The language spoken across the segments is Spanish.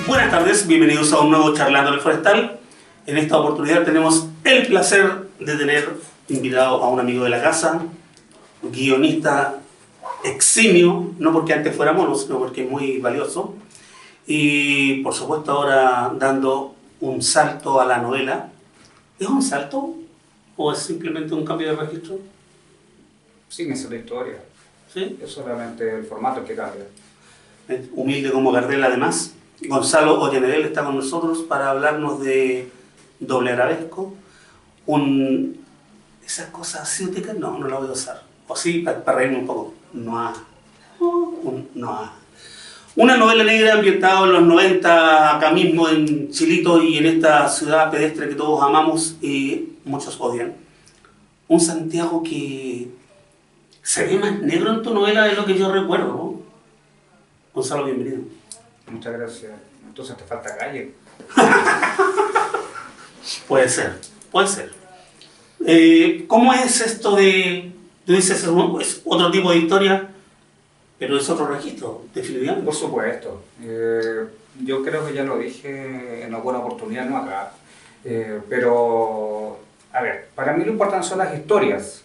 Buenas tardes, bienvenidos a un nuevo Charlando del Forestal. En esta oportunidad tenemos el placer de tener invitado a un amigo de la casa, guionista eximio, no porque antes fuera mono, sino porque es muy valioso. Y por supuesto ahora dando un salto a la novela. ¿Es un salto o es simplemente un cambio de registro? Sí, esa es la historia. ¿Sí? Es solamente el formato el que cambia. Humilde como Gardel además. Gonzalo Ollanedel está con nosotros para hablarnos de Doble Arabesco. Esas cosas asiáticas no la voy a usar. O sí, para reírme un poco. Una novela negra ambientada en los 90, acá mismo en Chilito y en esta ciudad pedestre que todos amamos y muchos odian. Un Santiago que se ve más negro en tu novela de lo que yo recuerdo, ¿no? Gonzalo, bienvenido. Muchas gracias. Entonces te falta calle. Puede ser, puede ser. ¿Cómo es esto de... Tú dices, es otro tipo de historia, pero es otro registro, definitivamente? Por supuesto. Yo creo que ya lo dije en alguna oportunidad, no acá. Pero, a ver, para mí lo importante son las historias.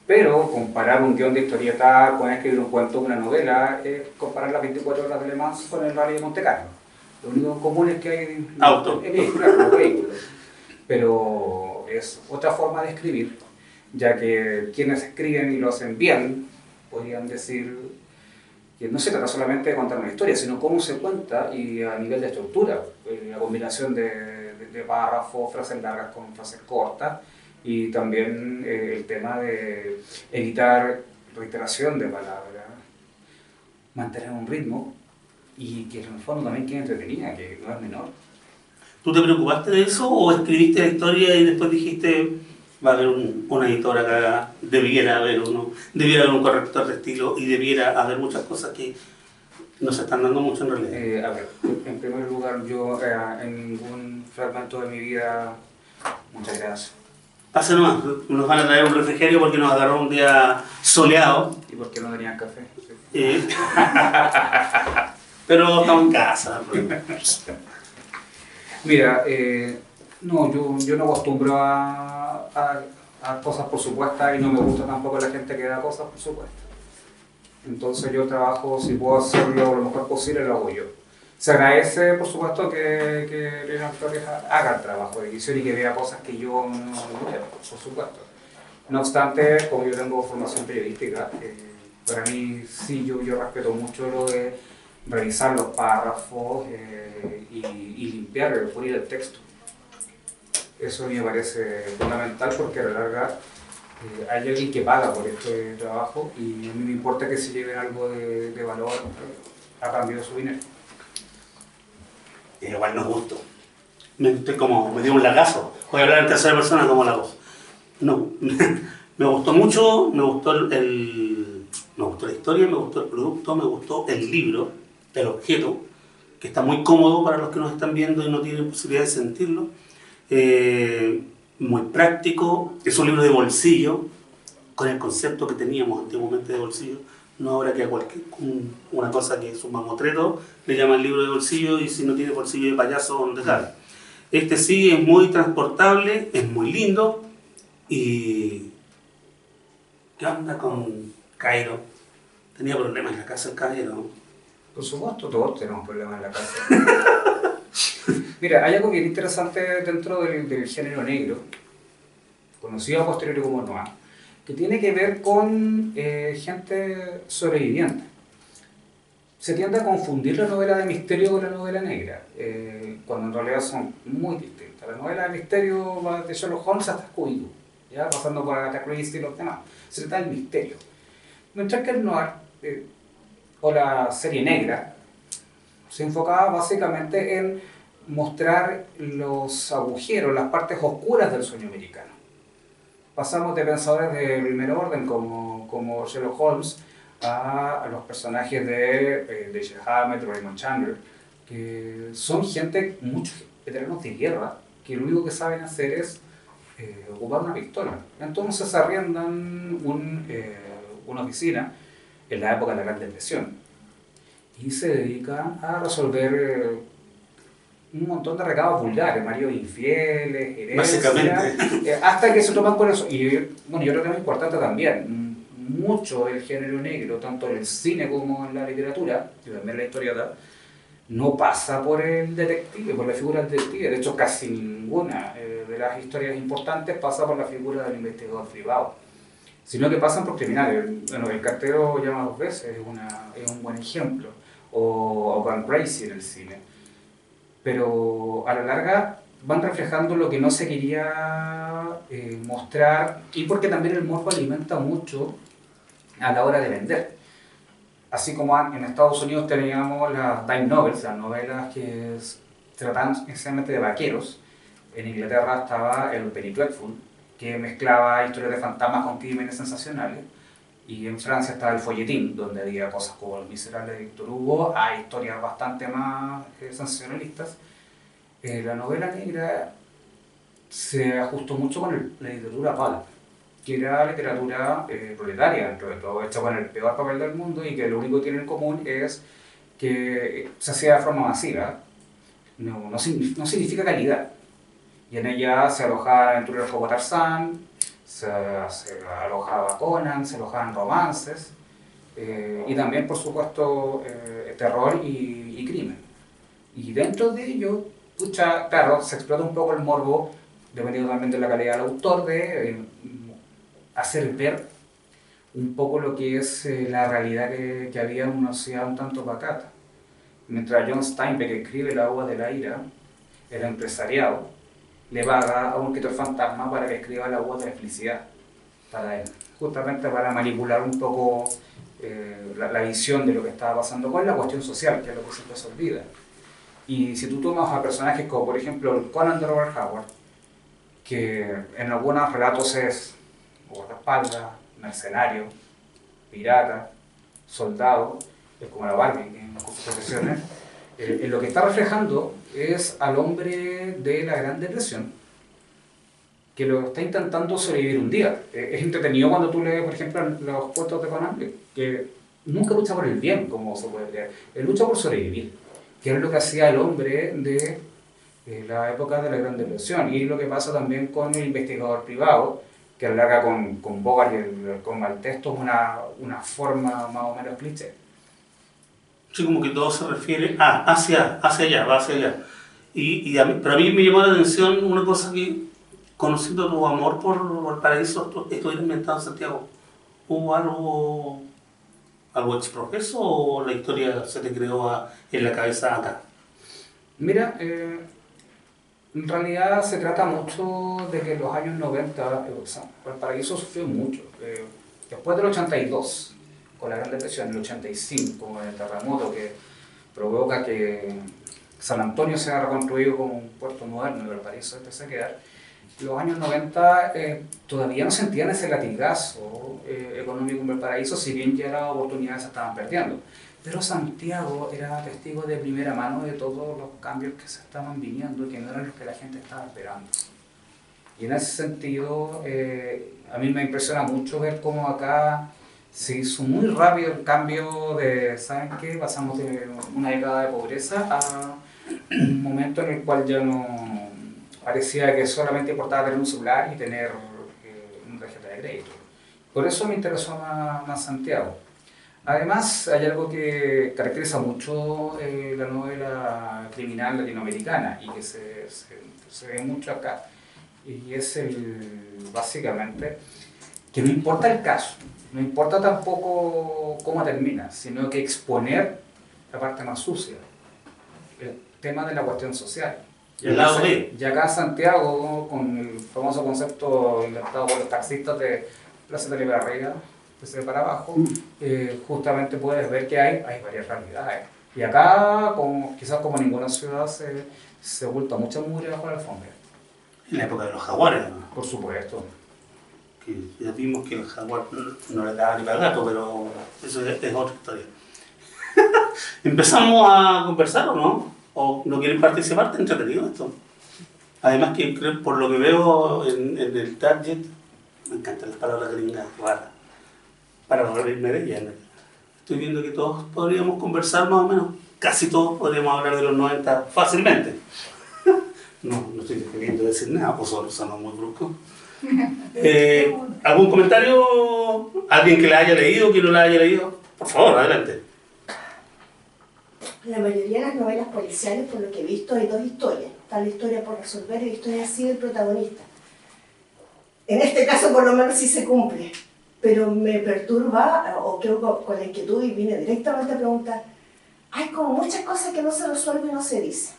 Pero comparar un guión de historieta con escribir un cuento o una novela es comparar las 24 horas de Le Mans con el Rally de Monte Carlo. Lo único en común es que hay vehículos. Pero es otra forma de escribir, ya que quienes escriben y lo hacen bien podrían decir que no se trata solamente de contar una historia, sino cómo se cuenta y a nivel de estructura, la combinación de párrafos, frases largas con frases cortas, y también el tema de evitar reiteración de palabras, mantener un ritmo y que en el fondo también quede entretenida, que no es menor. ¿Tú te preocupaste de eso o escribiste la historia y después dijiste va a haber una editora acá, debiera haber un corrector de estilo y debiera haber muchas cosas que no se están dando mucho en realidad? A ver, en primer lugar, yo en ningún fragmento de mi vida, muchas gracias. Pase nomás, nos van a traer un refrigerio porque nos agarró un día soleado. ¿Y por qué no tenían café? Pero estamos en casa. Mira, no, yo no acostumbro a cosas por supuestas y no me gusta tampoco la gente que da cosas por supuestas. Entonces yo trabajo, si puedo hacerlo lo mejor posible, lo hago yo. Se agradece, por supuesto, que Elena Flores haga el trabajo de edición y que vea cosas que yo no veo, por supuesto. No obstante, como yo tengo formación periodística, para mí sí, yo respeto mucho lo de revisar los párrafos y limpiar, pulir el texto. Eso a mí me parece fundamental porque a la larga hay alguien que paga por este trabajo y a mí me importa que se lleven algo de valor a cambio de su dinero. Igual nos gustó. Me dio un lagazo. Voy a hablar en tercera persona como la voz. No, me gustó mucho, me gustó la historia, me gustó el producto, me gustó el libro, el objeto, que está muy cómodo para los que nos están viendo y no tienen posibilidad de sentirlo. Muy práctico, es un libro de bolsillo, con el concepto que teníamos antiguamente de bolsillo, no ahora que a una cosa que es un mamotreto le llaman libro de bolsillo y si no tiene bolsillo de payaso, ¿dónde cabe? Este sí es muy transportable, es muy lindo y... ¿Qué onda con Cairo? Tenía problemas en la casa el Cairo. Por supuesto, todos tenemos problemas en la casa. Mira, hay algo bien interesante dentro del género negro, conocido a posteriori como noir, que tiene que ver con gente sobreviviente. Se tiende a confundir la novela de misterio con la novela negra, cuando en realidad son muy distintas. La novela de misterio va de Sherlock Holmes hasta Scooby-Doo, ¿ya? Pasando por Agatha Christie y los demás. Se trata del misterio. Mientras que el noir, o la serie negra, se enfocaba básicamente en mostrar los agujeros, las partes oscuras del sueño americano. Pasamos de pensadores de primer orden como Sherlock Holmes a los personajes de Dashiell Hammett, Raymond Chandler, que son gente, muchos veteranos de guerra, que lo único que saben hacer es ocupar una pistola. Entonces arriendan una oficina en la época de la Gran Depresión y se dedican a resolver un montón de recados vulgares, maridos infieles, herencias, Básicamente. hasta que se toman con eso. Y bueno, yo creo que es importante también, mucho del género negro, tanto en el cine como en la literatura, y también en la historieta, no pasa por el detective, por la figura del detective. De hecho, casi ninguna de las historias importantes pasa por la figura del investigador privado, sino que pasan por criminales. Bueno, el cartero llama dos veces, es un buen ejemplo, o Van Crazy en el cine. Pero a la larga van reflejando lo que no se quería mostrar, y porque también el morbo alimenta mucho a la hora de vender. Así como en Estados Unidos teníamos las dime novels, las novelas que trataban esencialmente de vaqueros. En Inglaterra estaba el Penny Dreadful, que mezclaba historias de fantasmas con crímenes sensacionales. Y en Francia estaba el folletín, donde había cosas como El Miserable de Víctor Hugo, hay historias bastante más sensacionalistas. La novela negra se ajustó mucho con la literatura pulp, que era literatura proletaria, dentro de todo, hecha con el peor papel del mundo y que lo único que tiene en común es que se hacía de forma masiva. No significa calidad. Y en ella se alojaban aventureros como Tarzán, se alojaba Conan, se alojaban romances, y también, por supuesto, terror y crimen. Y dentro de ello, pucha, claro, se explota un poco el morbo, dependiendo también de la calidad del autor, de hacer ver un poco lo que es la realidad que había en una sociedad un tanto pacata. Mientras John Steinbeck escribe La Uva de la Ira, el empresariado le paga a un escritor fantasma para que escriba La Uva de la Felicidad para él, justamente para manipular un poco la visión de lo que estaba pasando con la cuestión social, que es lo que siempre se olvida. Y si tú tomas a personajes como, por ejemplo, el Conan de Robert Howard, que en algunos relatos es guardaespaldas, mercenario, pirata, soldado, es como la Barbie en sus profesiones, en lo que está reflejando es al hombre de la Gran Depresión, que lo está intentando sobrevivir un día. Es entretenido cuando tú lees, por ejemplo, los cuentos de Conan, que nunca lucha por el bien, como se puede leer, él lucha por sobrevivir, que es lo que hacía el hombre de la época de la Gran Depresión. Y lo que pasa también con el investigador privado, que alarga con Bogart y con Maltexto una forma más o menos cliché. Sí, como que todo se refiere hacia allá, va hacia allá. Pero a mí me llamó la atención una cosa que, conociendo tu amor por Valparaíso, estuviste inventado en Santiago. ¿Hubo algo exprofeso o la historia se te creó en la cabeza acá? Mira, en realidad se trata mucho de que en los años 90 Valparaíso sufrió mucho. Después del 82, con la Gran Depresión, el 85, con el terremoto que provoca que San Antonio sea reconstruido como un puerto moderno y Valparaíso empezó a quedar. En los años 90 todavía no sentían ese latigazo económico en Valparaíso, si bien ya las oportunidades se estaban perdiendo. Pero Santiago era testigo de primera mano de todos los cambios que se estaban viniendo y que no eran los que la gente estaba esperando. Y en ese sentido, a mí me impresiona mucho ver cómo acá se hizo muy rápido el cambio de, ¿saben qué? Pasamos de una década de pobreza a un momento en el cual ya no parecía que solamente importaba tener un celular y tener una tarjeta de crédito. Por eso me interesó más Santiago. Además, hay algo que caracteriza mucho la novela criminal latinoamericana y que se ve mucho acá, y es básicamente que no importa el caso, no importa tampoco cómo termina, sino que exponer la parte más sucia, el tema de la cuestión social. Y acá Santiago, con el famoso concepto inventado por los taxistas de Plaza de Liberia, para abajo, justamente puedes ver que hay varias realidades. Y acá, quizás como en ninguna ciudad, se oculta mucha mugre bajo la alfombra. En la época de los jaguares, ¿no? Por supuesto. Que ya vimos que el jaguar no le daba ni para el gato, pero eso es otra historia. ¿Empezamos a conversar o no? ¿O no quieren participar? ¿Está entretenido esto? Además que creo, por lo que veo en el target, me encantan las palabras gringas raras, para no reírme de ellas. Estoy viendo que todos podríamos conversar más o menos, casi todos podríamos hablar de los 90 fácilmente. No estoy queriendo decir nada, pues sonó muy brusco. ¿Algún comentario? ¿Alguien que la haya leído, que no la haya leído? Por favor, adelante. La mayoría de las novelas policiales, por lo que he visto, hay dos historias. Está la historia por resolver y la historia así del protagonista. En este caso, por lo menos, sí se cumple. Pero me perturba, o creo con la inquietud, y vine directamente a preguntar, hay como muchas cosas que no se resuelven y no se dicen.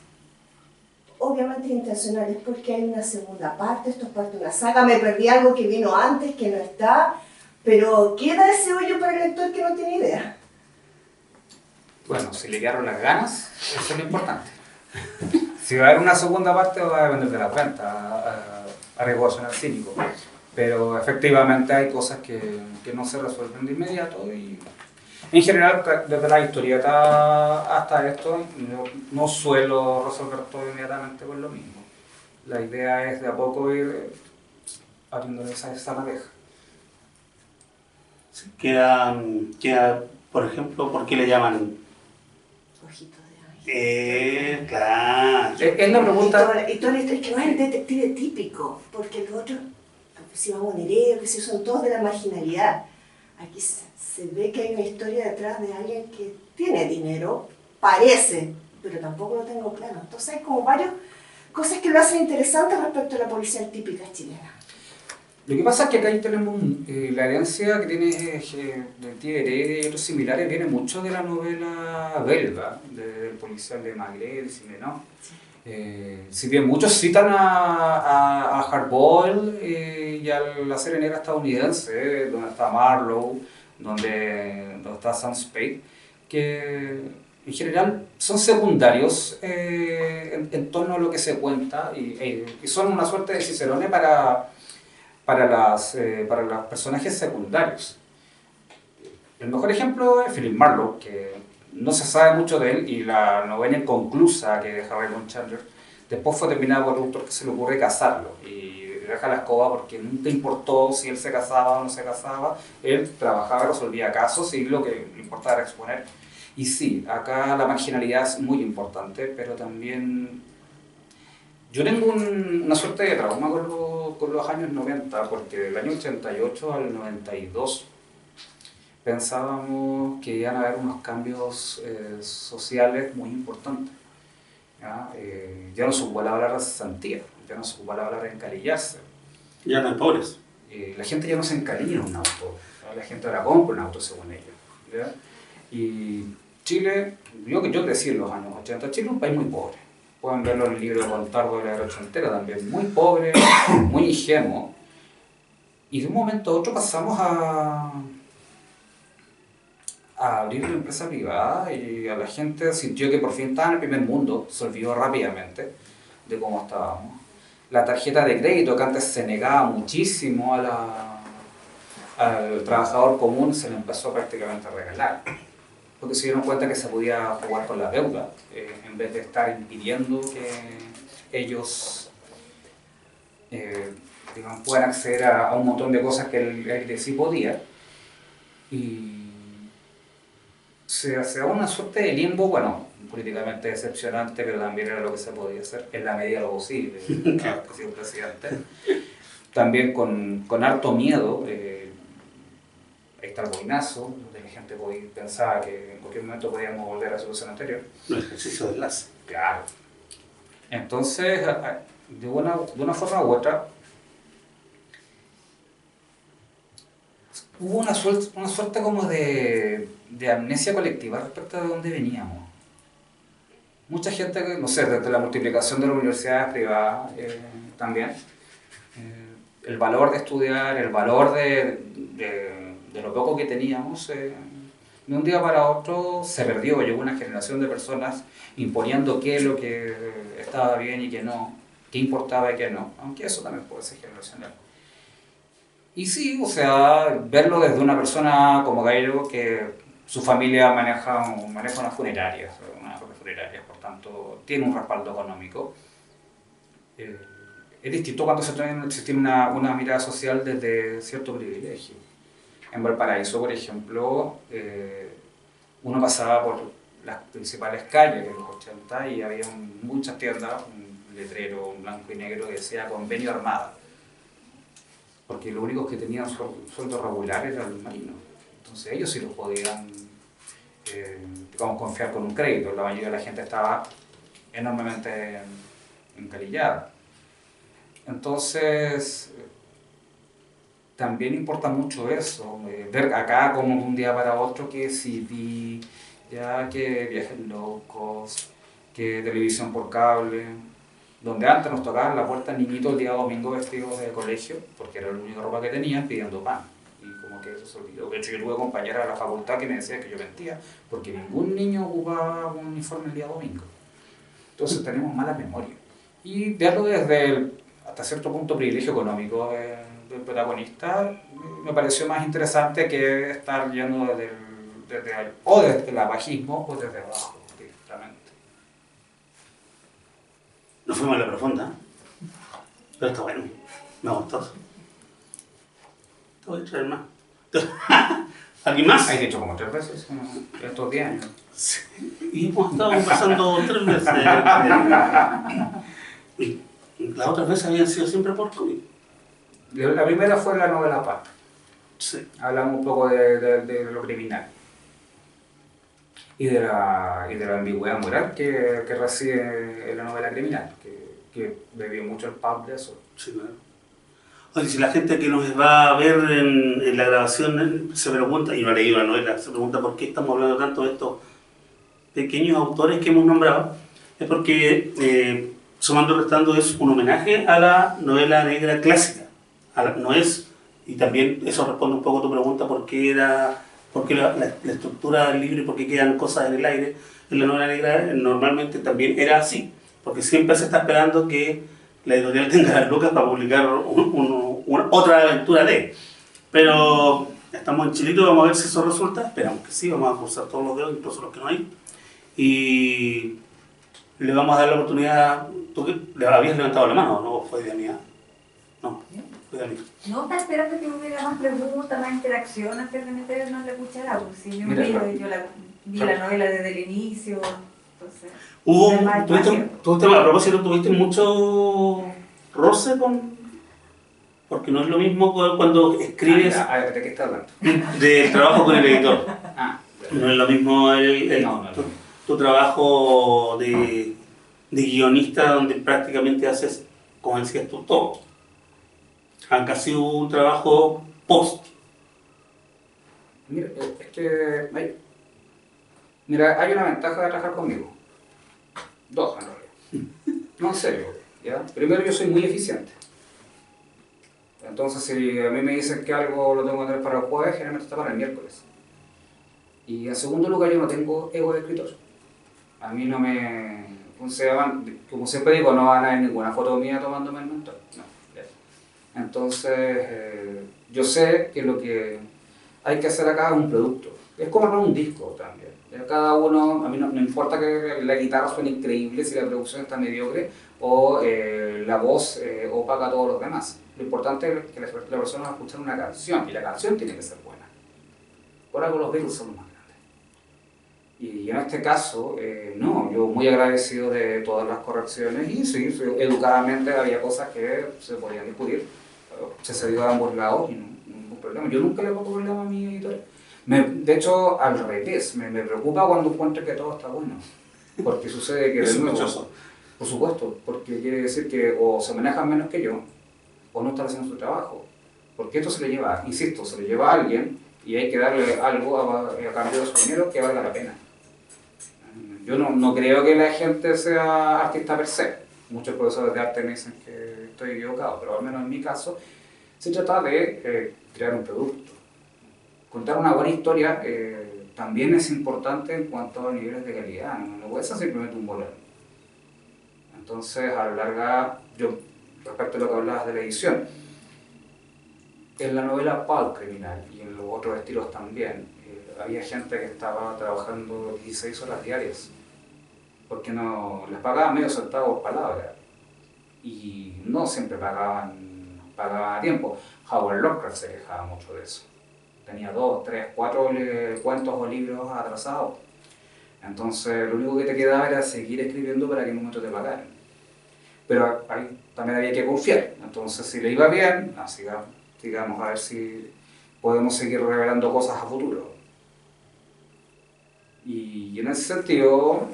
Obviamente intencionales, porque hay una segunda parte, esto es parte de una saga, me perdí algo que vino antes, que no está, pero queda ese hoyo para el lector que no tiene idea. Bueno, si le quedaron las ganas, eso es lo importante. Si va a haber una segunda parte, va a depender de la cuenta, a sonar cínico. Pero efectivamente hay cosas que no se resuelven de inmediato y en general, desde la historieta hasta esto, no suelo resolver todo inmediatamente con lo mismo. La idea es de a poco ir abriendo esa madeja. Queda, por ejemplo, ¿por qué le llaman? Ojitos de ángel. Claro. Es la pregunta. Y toda la historia, que no es el detective típico, porque los otros, si vamos a Nereo, que si son todos de la marginalidad. Aquí se ve que hay una historia detrás de alguien que tiene dinero, parece, pero tampoco lo tengo claro. Entonces hay como varias cosas que lo hacen interesante respecto a la policial típica chilena. Lo que pasa es que acá tenemos la herencia que tiene del tío Heredia y otros similares, viene mucho de la novela belga, del policial de Maigret, de Simenon. Si bien muchos citan a Hardboiled y a la serie negra estadounidense, donde está Marlowe, donde está Sam Spade, que en general son secundarios en torno a lo que se cuenta y son una suerte de cicerones para los personajes secundarios. El mejor ejemplo es Philip Marlowe, que no se sabe mucho de él, y la novela inconclusa que deja Raymond Chandler después fue terminada por un autor que se le ocurre casarlo y deja la escoba porque nunca importó si él se casaba o no se casaba. Él trabajaba y resolvía casos y lo que le importaba era exponer. Y sí, acá la marginalidad es muy importante, pero también yo tengo una suerte de trauma con los años 90, porque del año 88 al 92 pensábamos que iban a haber unos cambios sociales muy importantes. Ya no se ocupaba hablar de cesantía, ya no se ocupaba hablar de encalillarse. Ya no hay pobres. La gente ya no se encalilla en un auto, la gente ahora compra un auto según ellos. ¿Ya? Y Chile, yo crecí en los años 80, Chile es un país muy pobre. Pueden verlo en el libro de Contardo de la era ochentera también, muy pobre, muy ingenuo. Y de un momento a otro pasamos a abrir una empresa privada y a la gente sintió que por fin estaba en el primer mundo, se olvidó rápidamente de cómo estábamos. La tarjeta de crédito que antes se negaba muchísimo al trabajador común se le empezó prácticamente a regalar, porque se dieron cuenta que se podía jugar con la deuda en vez de estar impidiendo que ellos puedan acceder a un montón de cosas que él de sí podía. Y se da una suerte de limbo, bueno, políticamente decepcionante, pero también era lo que se podía hacer en la medida de lo posible, que ha sido presidente. También con harto miedo, ahí está el boinazo, donde la gente pensaba que en cualquier momento podíamos volver a la situación anterior. El ejercicio de enlace. Claro. Entonces, de una forma u otra, hubo una suerte como de amnesia colectiva respecto de dónde veníamos. Mucha gente, no sé, desde la multiplicación de las universidades privadas también, el valor de estudiar, el valor de lo poco que teníamos, de un día para otro se perdió. Llegó una generación de personas imponiendo qué es lo que estaba bien y qué no, qué importaba y qué no, aunque eso también puede ser generacional. Y sí, o sea, verlo desde una persona como Gairo, que su familia maneja unas funerarias, por tanto tiene un respaldo económico. es distinto cuando se tiene una mirada social desde cierto privilegio. En Valparaíso, por ejemplo, uno pasaba por las principales calles de los 80 y había muchas tiendas, un letrero en blanco y negro que decía Convenio Armada, porque los únicos que tenían sueldos regulares eran los marinos. Entonces ellos sí los podían, digamos, confiar con un crédito. La mayoría de la gente estaba enormemente encalillada. Entonces, también importa mucho eso, ver acá como de un día para otro que CD, ya que viajes locos, que televisión por cable, donde antes nos tocaban la puerta niñitos el día domingo vestidos de colegio, porque era la única ropa que tenían, pidiendo pan. Y como que eso se olvidó. De hecho, yo tuve compañeras de la facultad que me decían que yo mentía, porque ningún niño ocupaba un uniforme el día domingo. Entonces tenemos mala memoria. Y verlo desde hasta cierto punto privilegio económico del protagonista me pareció más interesante que estar yendo desde el abajismo o desde abajo directamente. No fuimos a la profunda, pero está bueno, me gustó. Te voy a traer más. ¿Alguien más? Hay dicho como 3 veces estos 10 años. Sí. Y hemos estado conversando 3 veces. Y las otras veces habían sido siempre por COVID. La primera fue la novela Paz. Sí. Hablamos un poco de lo criminal. Y de la ambigüedad moral que reside en la novela criminal, que bebió mucho el pub de eso. Sí, claro. Oye, si la gente que nos va a ver en la grabación se pregunta, y no ha leído la novela, se pregunta por qué estamos hablando tanto de estos pequeños autores que hemos nombrado, es porque Sumando y Restando es un homenaje a la novela negra clásica. No es, y también eso responde un poco a tu pregunta, por qué la estructura del libro y por qué quedan cosas en el aire. En la novela negra normalmente también era así, porque siempre se está esperando que la editorial tenga las lucas para publicar otra aventura de. Pero estamos en Chilito, vamos a ver si eso resulta. Esperamos que sí, vamos a cruzar todos los dedos, incluso los que no hay. Y le vamos a dar la oportunidad. ¿Tú le habías levantado la mano? ¿No? ¿Fue de mía? No, fue de mí. No, está esperando que hubiera más preguntas, más interacción antes de meternos en la cuchara. Pues si yo, Mira, vi la novela desde el inicio, entonces... A propósito, ¿tuviste mucho roce con...? Porque no es lo mismo cuando escribes ¿De qué estás hablando? del trabajo con el editor. Ah, No es lo mismo No. tu trabajo de guionista, donde prácticamente haces, como decías tú, todo. Aunque ha sido un trabajo post. Mira, es que hay una ventaja de trabajar conmigo. 2 en realidad. No, en serio. ¿Ya? Primero, yo soy muy eficiente. Entonces, si a mí me dicen que algo lo tengo que tener para el jueves, generalmente está para el miércoles. Y en segundo lugar, yo no tengo ego de escritor. A mí no me... Como siempre digo, no van a ver ninguna foto mía tomándome el mentol. No. Entonces, yo sé que lo que hay que hacer acá es un producto. Es como armar un disco también. Cada uno, a mí no importa que la guitarra suene increíble si la producción está mediocre o la voz opaca a todos los demás. Lo importante es que la persona va a escuchar una canción y la canción tiene que ser buena. Por algo los Beatles son los más grandes. Y en este caso, no, yo muy agradecido de todas las correcciones y sí, educadamente había cosas que se podían discutir. Se cedió a ambos lados y no ningún problema. Yo nunca le pongo problema a mi editor. De hecho, al revés, me preocupa cuando encuentro que todo está bueno. Porque sucede que... Es sospechoso. Por supuesto, porque quiere decir que o se manejan menos que yo, o no están haciendo su trabajo. Porque esto se le lleva, insisto, se le lleva a alguien y hay que darle algo a cambio de su dinero que valga la pena. Yo no creo que la gente sea artista per se. Muchos profesores de arte me dicen que estoy equivocado, pero al menos en mi caso se trata de crear un producto. Contar una buena historia también es importante en cuanto a niveles de calidad, no puede ser simplemente un bolero. Entonces, a la larga, yo, respecto a lo que hablabas de la edición, en la novela pulp criminal y en los otros estilos también, había gente que estaba trabajando 16 horas diarias, porque no les pagaban medio centavo por palabra. y no siempre pagaban a tiempo. Howard Lovecraft se quejaba mucho de eso. Tenía 2, 3, 4 cuentos o libros atrasados. Entonces lo único que te quedaba era seguir escribiendo para que en un momento te pagaran. Pero ahí también había que confiar. Entonces si le iba bien, sigamos a ver si podemos seguir revelando cosas a futuro. Y en ese sentido,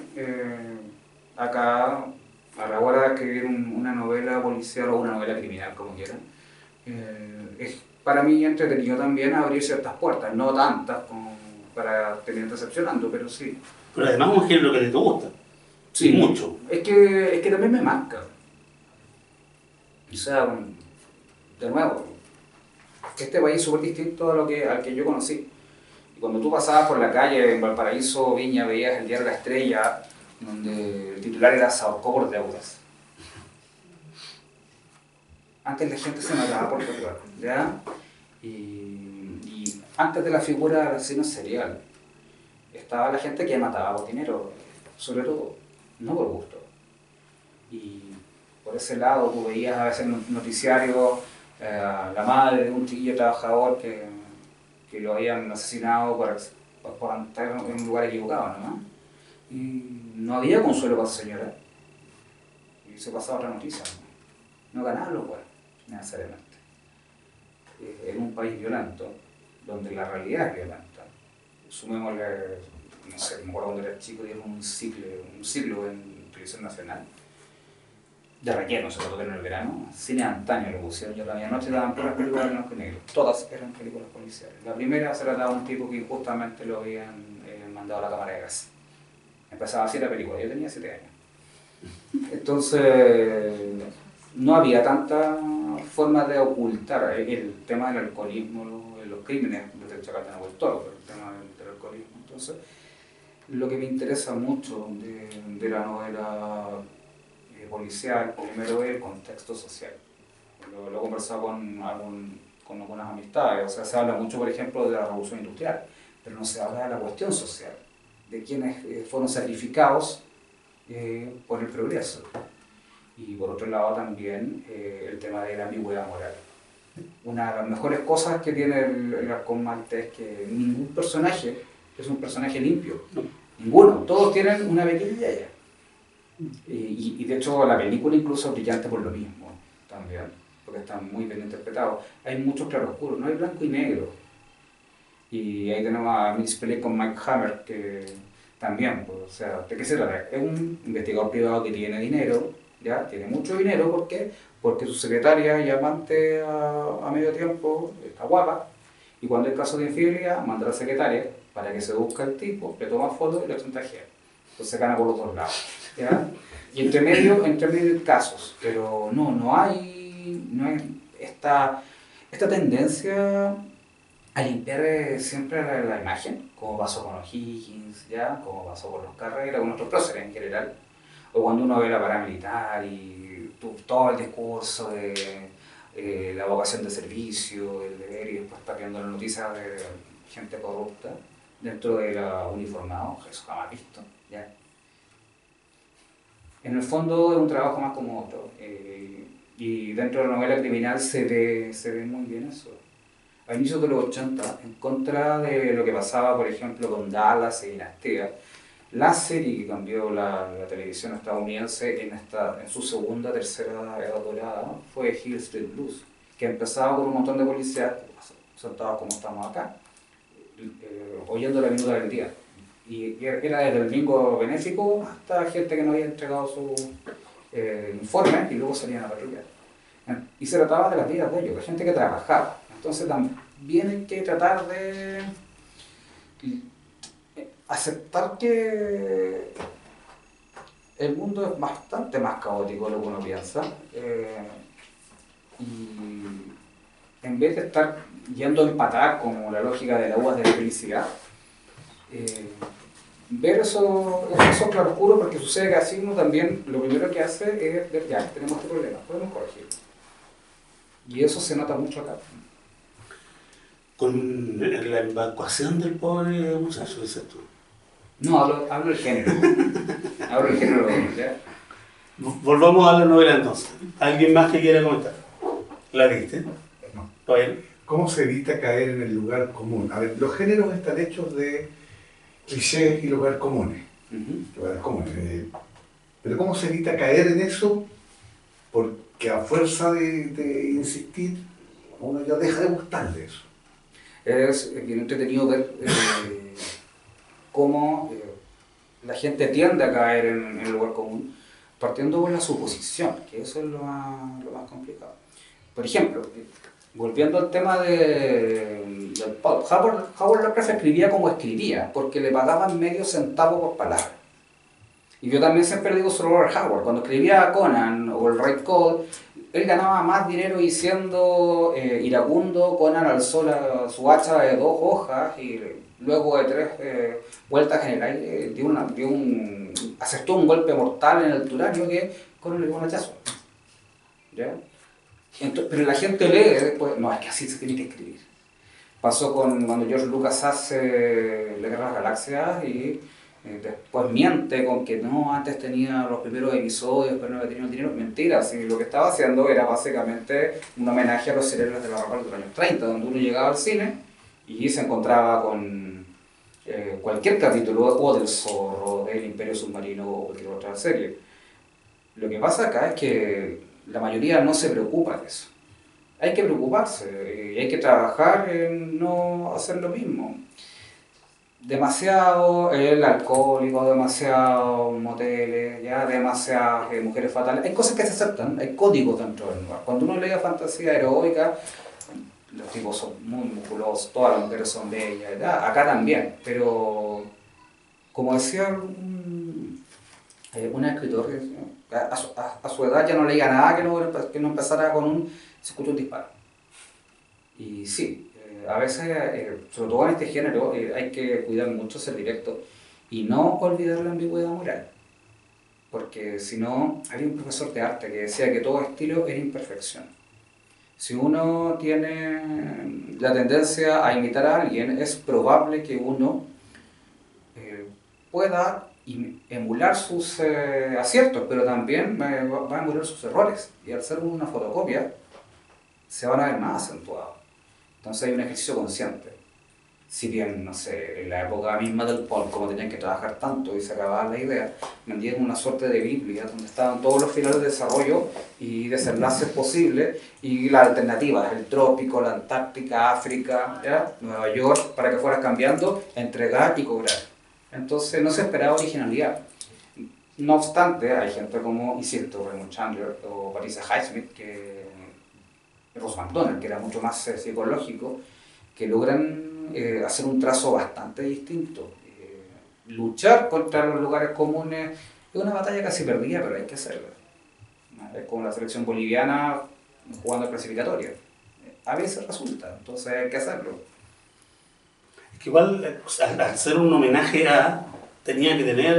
acá, a la hora de escribir una novela policial o una novela criminal, como quieran, es para mí entretenido también abrir ciertas puertas, no tantas como para terminar decepcionando, pero sí. Pero además es un género que te gusta. Sí, mucho. Es que también me marca. O sea, de nuevo, este país es súper distinto al que yo conocí. Y cuando tú pasabas por la calle en Valparaíso, Viña, veías el diario La Estrella, donde el titular era "Se ahorcó por deudas". Antes la gente se mataba por deudas, ¿ya? Y antes de la figura del asesino serial, estaba la gente que mataba por dinero, sobre todo, no por gusto. Y por ese lado tú veías a veces en los noticiarios la madre de un chiquillo trabajador que lo habían asesinado por estar en un lugar equivocado, ¿no? Y no había consuelo para esa señora. Y se pasaba otra noticia, no ganaban los buenos, necesariamente. En un país violento, donde la realidad es violenta. Sumémosle, no sé, me acuerdo cuando era chico, dieron un ciclo en Televisión Nacional, de relleno, sobre todo en el verano, cine antaño lo pusieron, y a la medianoche daban puras películas de blanco y negro, todas eran películas policiales. La primera se trataba de un tipo que injustamente lo habían mandado a la cámara de gas. Empezaba así la película, yo tenía 7 años. Entonces, no había tanta forma de ocultar el tema del alcoholismo, los crímenes, desde el Chacal de Nahuel Toro, pero el tema del alcoholismo. Entonces, lo que me interesa mucho de la novela policial, primero es el contexto social. Lo he conversado con algunas amistades, o sea, se habla mucho, por ejemplo, de la revolución industrial, pero no se habla de la cuestión social, de quienes fueron sacrificados por el progreso. Y por otro lado también el tema de la ambigüedad moral. Una de las mejores cosas que tiene el Halcón Maltés es que ningún personaje es un personaje limpio, ninguno, todos tienen una pequeña yaya. Y de hecho la película incluso es brillante por lo mismo también, porque está muy bien interpretado. Hay muchos claroscuros, no hay blanco y negro. Y ahí tenemos a Miss Pelé con Mike Hammer, que también, pues, o sea, ¿de qué se trata? Es un investigador privado que tiene dinero, ¿ya? Tiene mucho dinero, ¿por qué? Porque su secretaria y amante a medio tiempo está guapa, y cuando hay caso de infidelidad, manda a la secretaria para que se busque al tipo, le toma fotos y lo chantajea. Entonces gana por los dos lados, ¿ya? Y entre medio hay casos, pero no hay esta tendencia a limpiar siempre la imagen, como pasó con O'Higgins, ¿ya? Como pasó con los Carrera, con nuestros próceres en general, o cuando uno ve la paramilitar y todo el discurso de la vocación de servicio, el deber, y después está viendo las noticias de gente corrupta dentro de la uniformado, eso jamás visto, ¿ya? En el fondo es un trabajo más como otro, y dentro de la novela criminal se ve muy bien eso. A inicios de los 80, en contra de lo que pasaba, por ejemplo, con Dallas y Dinastía, la serie que cambió la televisión estadounidense en su segunda, tercera edad dorada fue Hill Street Blues, que empezaba con un montón de policías sentados como estamos acá, oyendo la minuta del día. Y era desde el bingo benéfico hasta gente que no había entregado su informe y luego salían a patrullar. Y se trataba de las vidas de ellos, de gente que trabajaba. Entonces también hay que tratar de aceptar que el mundo es bastante más caótico de lo que uno piensa, y en vez de estar yendo a empatar como la lógica de la uvas de la felicidad, ver esos claroscuros, porque sucede que así uno también lo primero que hace es ver, ya, tenemos este problema, podemos corregirlo. Y eso se nota mucho acá. Con la evacuación del pobre muchacho, dices tú. No, hablo del género. Hablo del género, ¿ya? Volvamos a la novela entonces. ¿Alguien más que quiera comentar? ¿La viste? No. ¿Todavía? ¿Cómo se evita caer en el lugar común? A ver, los géneros están hechos de clichés y lugares comunes. Lugares comunes. Pero ¿cómo se evita caer en eso? Porque a fuerza de insistir, uno ya deja de gustarle eso. Es bien entretenido ver cómo la gente tiende a caer en el lugar común, partiendo por la suposición, que eso es lo más complicado. Por ejemplo, volviendo al tema del pulp, Howard Lovecraft escribía como escribía, porque le pagaban medio centavo por palabra. Y yo también siempre digo sobre Robert Howard, cuando escribía a Conan o el Red Code, él ganaba más dinero diciendo iracundo. Conan alzó su hacha de 2 hojas y luego de 3 vueltas en el aire acertó un golpe mortal en el turanio que Conan le dio un hachazo. ¿Ya? Pero la gente lee después, no, es que así se tiene que escribir. Pasó cuando George Lucas hace La Guerra de las Galaxias y después miente con que no, antes tenía los primeros episodios, pero no había tenido dinero. Mentira, si lo que estaba haciendo era básicamente un homenaje a los cerebros de la ropa de los años 30, donde uno llegaba al cine y se encontraba con cualquier capítulo o del Zorro, del Imperio Submarino o cualquier otra serie. Lo que pasa acá es que la mayoría no se preocupa de eso. Hay que preocuparse y hay que trabajar en no hacer lo mismo. Demasiado el alcohólico, demasiado moteles, ya demasiadas mujeres fatales. Hay cosas que se aceptan, hay códigos dentro del lugar. Cuando uno lee fantasía heroica, los tipos son muy musculosos, todas las mujeres son bellas, ¿verdad? Acá también, pero como decía un escritor, a su edad ya no leía nada que no empezara con se escucha un disparo. Y sí, a veces, sobre todo en este género, hay que cuidar mucho ser directo y no olvidar la ambigüedad moral. Porque si no, había un profesor de arte que decía que todo estilo era imperfección. Si uno tiene la tendencia a imitar a alguien, es probable que uno pueda emular sus aciertos, pero también va a emular sus errores. Y al ser una fotocopia, se van a ver más acentuados. Entonces hay un ejercicio consciente. Si bien, no sé, en la época misma del pulp, como tenían que trabajar tanto y se acababa la idea, vendían una suerte de Biblia donde estaban todos los finales de desarrollo y desenlaces posibles y las alternativas, el trópico, la Antártica, África, ¿ya? Nueva York, para que fueras cambiando, entregar y cobrar. Entonces no se esperaba originalidad. No obstante, hay gente como, insisto, Raymond Chandler o Patricia Highsmith, Ross MacDonald, que era mucho más psicológico, que logran hacer un trazo bastante distinto. Luchar contra los lugares comunes es una batalla casi perdida, pero hay que hacerla. Es como la selección boliviana jugando clasificatoria. A veces resulta, entonces hay que hacerlo. Es que igual, al hacer un homenaje tenía que tener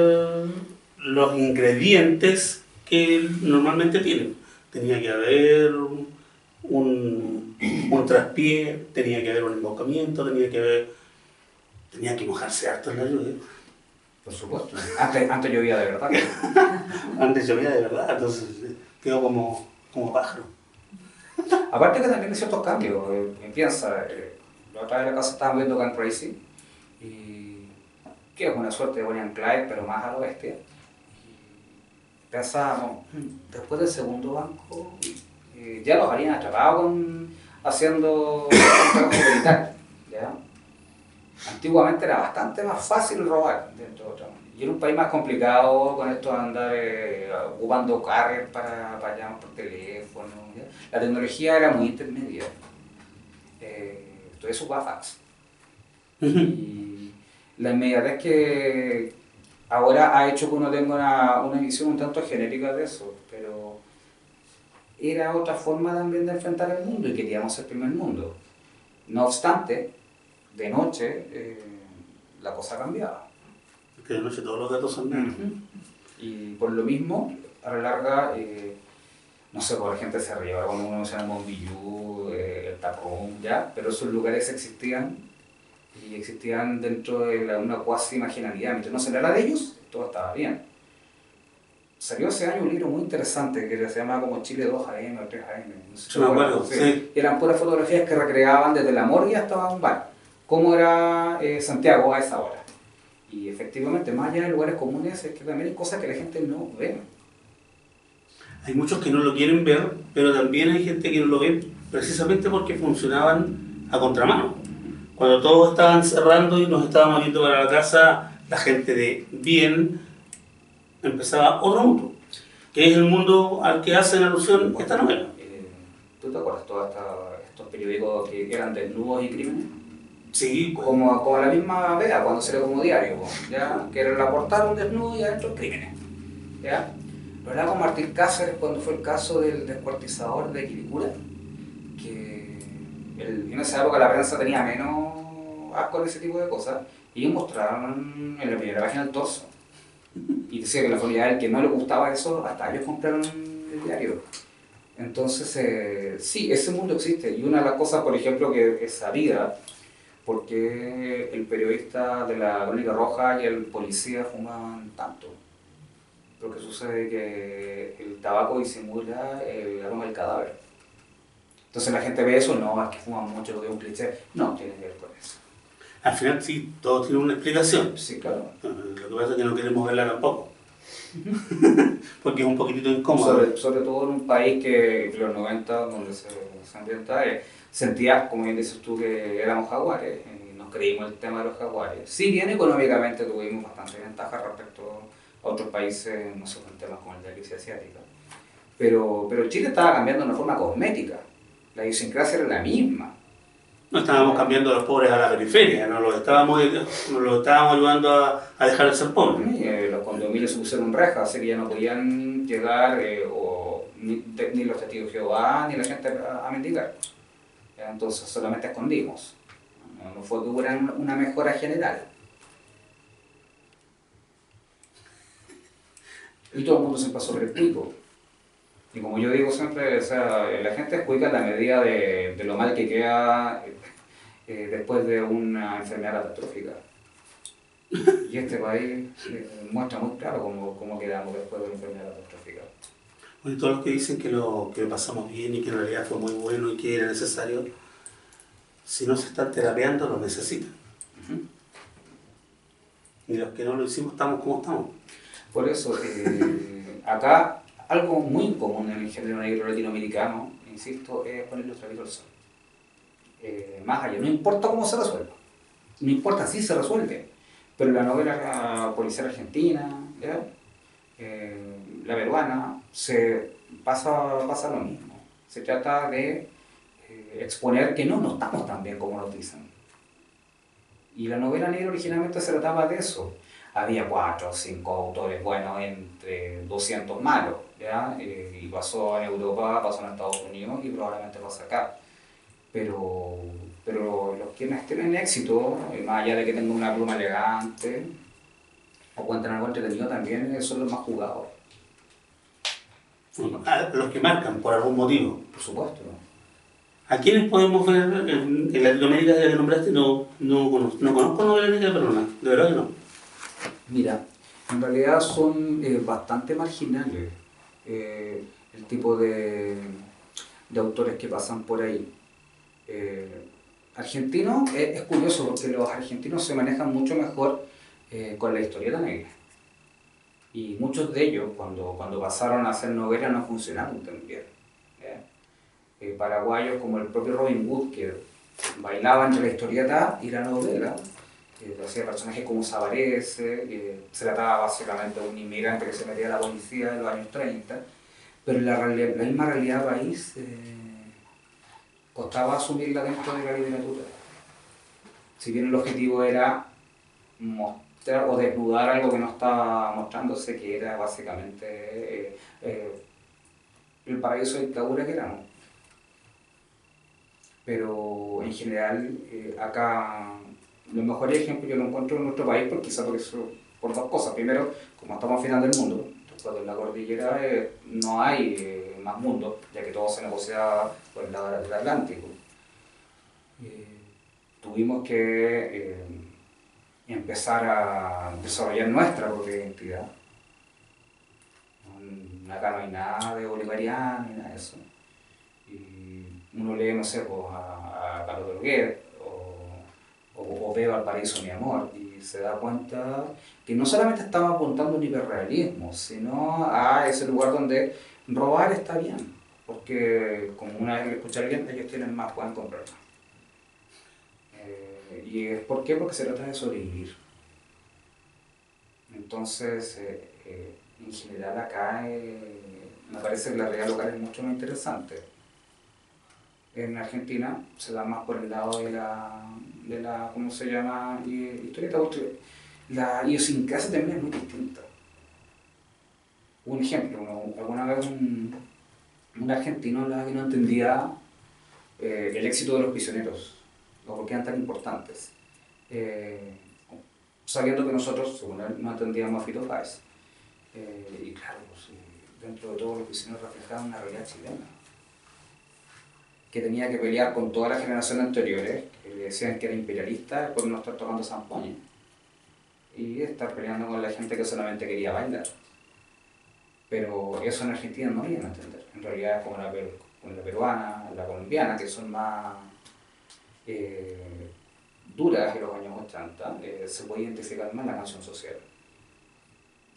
los ingredientes que normalmente tienen. Tenía que haber un traspié, tenía que haber un embocamiento, tenía que mojarse harto en la lluvia. Por supuesto. Antes llovía de verdad. Antes llovía de verdad, entonces quedó como pájaro. Aparte que también hay ciertos cambios. Piensa, la otra vez en la casa estábamos viendo Gun Crazy, y que es una suerte de Bonnie and Clyde, pero más a lo bestia. Y pensábamos, después del segundo banco, ya los habrían atrapado haciendo un trabajo militar, ¿ya? Antiguamente era bastante más fácil robar dentro de otra manera. Y era un país más complicado con esto de andar ocupando carriers para llamar por teléfono, ¿ya? La tecnología era muy intermedia. Todo eso va fax. Y la inmediatez que ahora ha hecho que uno tenga una visión un tanto genérica de eso, pero era otra forma también de enfrentar el mundo y queríamos el primer mundo. No obstante, de noche la cosa cambiaba. Que de noche todos los gatos son negros. Y por lo mismo, a la larga, no sé, por la gente se ríe ahora cuando uno se llama Monbillú, el Taproom, ya, pero esos lugares existían y existían dentro de una cuasi imaginalidad. Mientras no se hablara de ellos, todo estaba bien. salió ese año un libro muy interesante que se llamaba como Chile 2 AM o 3 AM. No sé si Yo me te acuerdo, acuerdas, sí. Y eran puras fotografías que recreaban desde la morgue hasta un bar. Cómo era Santiago a esa hora. Y efectivamente, más allá de lugares comunes, es que también hay cosas que la gente no ve. Hay muchos que no lo quieren ver, pero también hay gente que no lo ve precisamente porque funcionaban a contramano. Cuando todos estaban cerrando y nos estábamos yendo para la casa, la gente de bien empezaba otro mundo, que es el mundo al que hacen alusión esta novela. ¿Tú te acuerdas todos estos periódicos que eran desnudos y crímenes? Sí, pues. Como la misma vea cuando salió como diario, ¿ya? Que era la portada un desnudo y adentro crímenes. ¿Ya? Lo hablaba con Martín Cáceres cuando fue el caso del descuartizador de Quilicura, que en esa época la prensa tenía menos asco de ese tipo de cosas, y ellos mostraron en la primera página el torso. Y decía que la familia del que no le gustaba eso, hasta ellos compraron el diario. Entonces, sí, ese mundo existe. Y una de las cosas, por ejemplo, que es sabida, porque el periodista de la Crónica Roja y el policía fuman tanto. Lo que sucede es que el tabaco disimula el aroma del cadáver. Entonces la gente ve eso, no, es que fuman mucho, que es un cliché. No, tiene que ver con eso. Al final sí, todo tiene una explicación. Sí, claro. Lo que pasa es que no queremos verla tampoco. Porque es un poquitito incómodo. Sobre todo en un país que en los 90, donde se ambienta, sentía, como bien dices tú, que éramos jaguares, y nos creímos el tema de los jaguares. Si bien económicamente tuvimos bastante ventaja respecto a otros países, no sé, en temas como el de la crisis asiática. Pero Chile estaba cambiando de una forma cosmética. La idiosincrasia era la misma. No estábamos cambiando a los pobres a la periferia, no los estábamos ayudando a dejar de ser pobres. Los condominios se pusieron rejas, así que ya no podían llegar ni los testigos de Jehová ni la gente a mendigar. Entonces solamente escondimos. No fue que hubiera una mejora general. Y todo el mundo se pasó por el pico. Y como yo digo siempre, o sea, la gente es cuica en la medida de lo mal que queda después de una enfermedad catastrófica. Y este país muestra muy claro cómo quedamos después de una enfermedad catastrófica. Bueno, y todos los que dicen que lo pasamos bien y que en realidad fue muy bueno y que era necesario, si no se están terapeando, lo necesitan. Y los que no lo hicimos estamos como estamos. Por eso, acá algo muy común en el género negro latinoamericano, insisto, es ponerle otra vez al sol. Más allá, no importa cómo se resuelva, no importa si se resuelve, pero la novela policial argentina, ¿ya? La peruana, pasa lo mismo. Se trata de exponer que no estamos tan bien como nos dicen. Y la novela negra originalmente se trataba de eso. Había 4 o 5 autores buenos entre 200 malos, ¿ya? Y pasó en Europa, pasó en Estados Unidos y probablemente pasa acá. Pero los quienes tienen éxito, más allá de que tengan una pluma elegante o cuenten algo entretenido, también son los más jugados. Los que marcan por algún motivo. Por supuesto, ¿no? ¿A quiénes podemos ver en Latinoamérica que nombraste? No conozco novelas negras peruanas, de verdad que no. Mira, en realidad son bastante marginales el tipo de autores que pasan por ahí. Argentino es curioso porque los argentinos se manejan mucho mejor con la historieta negra. Y muchos de ellos, cuando pasaron a hacer novelas, no funcionaron tan bien. Paraguayos como el propio Robin Hood, que bailaba entre la historieta y la novela, hacía personajes como Sabarese, que se trataba básicamente de un inmigrante que se metía a la policía en los años 30, pero la misma realidad país costaba asumirla dentro de la literatura. Si bien el objetivo era mostrar o desnudar algo que no estaba mostrándose, que era básicamente el paraíso de dictadura que éramos. Pero en general, acá los mejores ejemplos yo lo encuentro en nuestro país, por 2 cosas. Primero, como estamos al final del mundo, después de la cordillera no hay más mundo, ya que todo se negocia por el lado del Atlántico. Tuvimos que empezar a desarrollar nuestra propia identidad. acá no hay nada de bolivariano ni nada de eso. Y uno lee, no sé, pues, a Carlos Delguer o ve Valparaíso, mi amor, y se da cuenta que no solamente estaba apuntando a un hiperrealismo, sino a ese lugar donde robar está bien, porque como una vez le escuché a alguien, ellos tienen más, pueden comprar más. ¿Y es por qué? Porque se trata de sobrevivir. Entonces, en general acá me parece que la realidad local es mucho más interesante. En Argentina se da más por el lado de la ¿cómo se llama? Historieta, porque la idiosincrasia también es muy distinta. Un ejemplo, alguna vez un argentino hablaba que no entendía el éxito de los prisioneros, o por qué eran tan importantes, sabiendo que nosotros, según él, no entendíamos a Fito Páez. Y claro, pues, dentro de todos los prisioneros reflejaban una realidad chilena, que tenía que pelear con todas las generaciones anteriores, que le decían que era imperialista, después no estar tocando zampoña, y estar peleando con la gente que solamente quería bailar. Pero eso en Argentina no iban a entender. En realidad es como la peruana, la colombiana, que son más duras en los años 80, se puede identificar más en la canción social.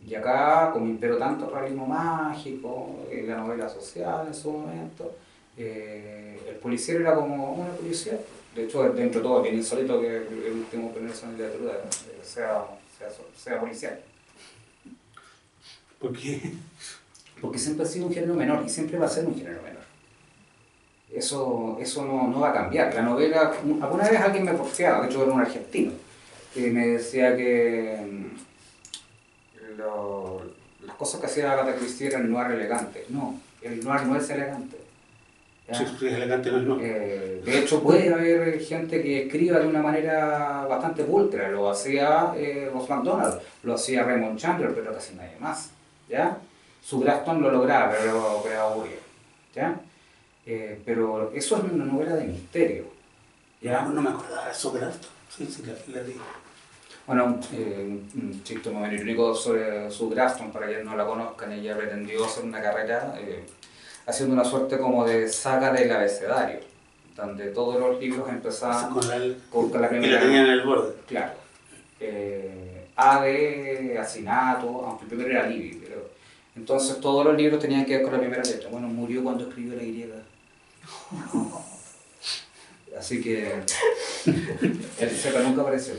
Y acá, como imperó tanto el realismo mágico, la novela social en su momento, el policiero era como una policía. De hecho, dentro de todo, bien insólito que el último premio de literatura sea policial. ¿Por qué? Porque siempre ha sido un género menor y siempre va a ser un género menor. Eso no va a cambiar. La novela, alguna vez alguien me porfiaba, de hecho era un argentino, que me decía que las cosas que hacía Agatha Christie eran noir elegante. No, el noir no es elegante. Si es elegante, no es no. De hecho, puede haber gente que escriba de una manera bastante pulcra. Lo hacía Ross MacDonald, lo hacía Raymond Chandler, pero casi nadie más. ¿Ya? Su Grafton lo lograba, pero aburrido. ¿Ya? Pero eso es una novela de misterio. ¿Ya? No me acordaba de eso, Grafton. Sí, la leí. Bueno, un chiste muy irónico sobre su Grafton, para quienes no la conozcan, ella pretendió hacer una carrera haciendo una suerte como de saga del abecedario, donde todos los libros empezaban con la primera... Y la tenían en el borde. Claro. A de asesinato, aunque el primero era Libby, pero... Entonces todos los libros tenían que ver con la primera letra. Bueno, murió cuando escribió la Y. Así que el Z nunca apareció.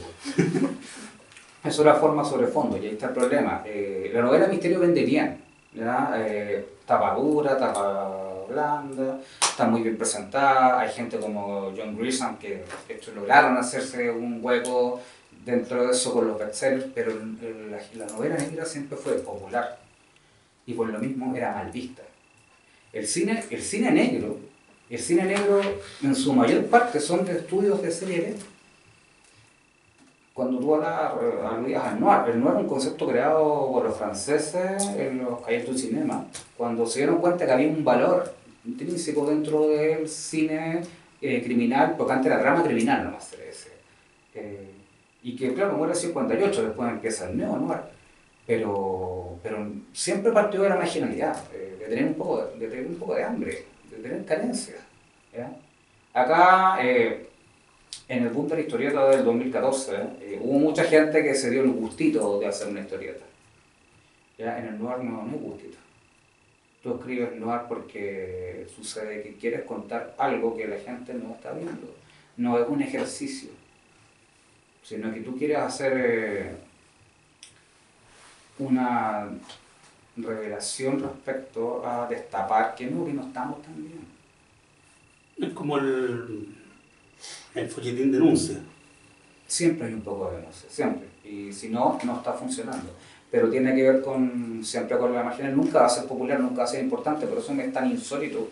Eso era forma sobre fondo, y ahí está el problema. La novela misterio vende bien, ¿ya? Tapa dura, tapa blanda, está muy bien presentada. Hay gente como John Grisham que de hecho lograron hacerse un hueco dentro de eso con los bestsellers, pero la novela negra siempre fue popular y por lo mismo era mal vista. El cine negro en su mayor parte son de estudios de serie B. Cuando tú aludías al noir, el noir es un concepto creado por los franceses en los Cahiers du Cinema, cuando se dieron cuenta que había un valor intrínseco dentro del cine criminal, porque antes era drama criminal nomás se le decía. Y que claro, muere en el 58, después empieza el neo-noir, pero siempre partió de la marginalidad, de tener un poco de hambre, de tener carencias. ¿Ya? Acá, en el boom de la historieta del 2014, hubo mucha gente que se dio el gustito de hacer una historieta. ¿Ya? En el noir no hay gustito. Tú escribes noir porque sucede que quieres contar algo que la gente no está viendo. No es un ejercicio, sino que tú quieres hacer una revelación respecto a destapar que no estamos tan bien. Es como el folletín denuncia. Siempre hay un poco de denuncia, siempre. Y si no, no está funcionando. Pero tiene que ver siempre con la marginal. Nunca va a ser popular, nunca va a ser importante. Por eso me es tan insólito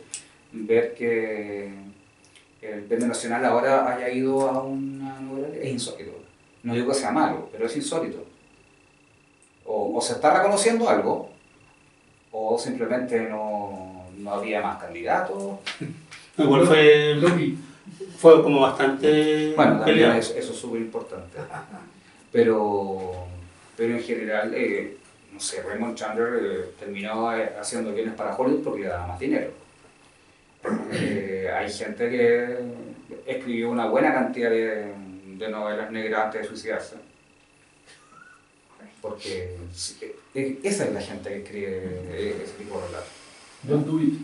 ver que el Premio Nacional ahora haya ido a una novela. Es insólito. No digo que sea malo, pero es insólito. O se está reconociendo algo, o simplemente no había más candidatos. Igual fue como bastante... Bueno, también eso es súper importante. Pero en general no sé, Raymond Chandler terminó haciendo guiones para Hollywood porque le daba más dinero. Hay gente que escribió una buena cantidad de novelas negras antes de suicidarse. Porque esa es la gente que escribe ese tipo de relatos. Don't do it.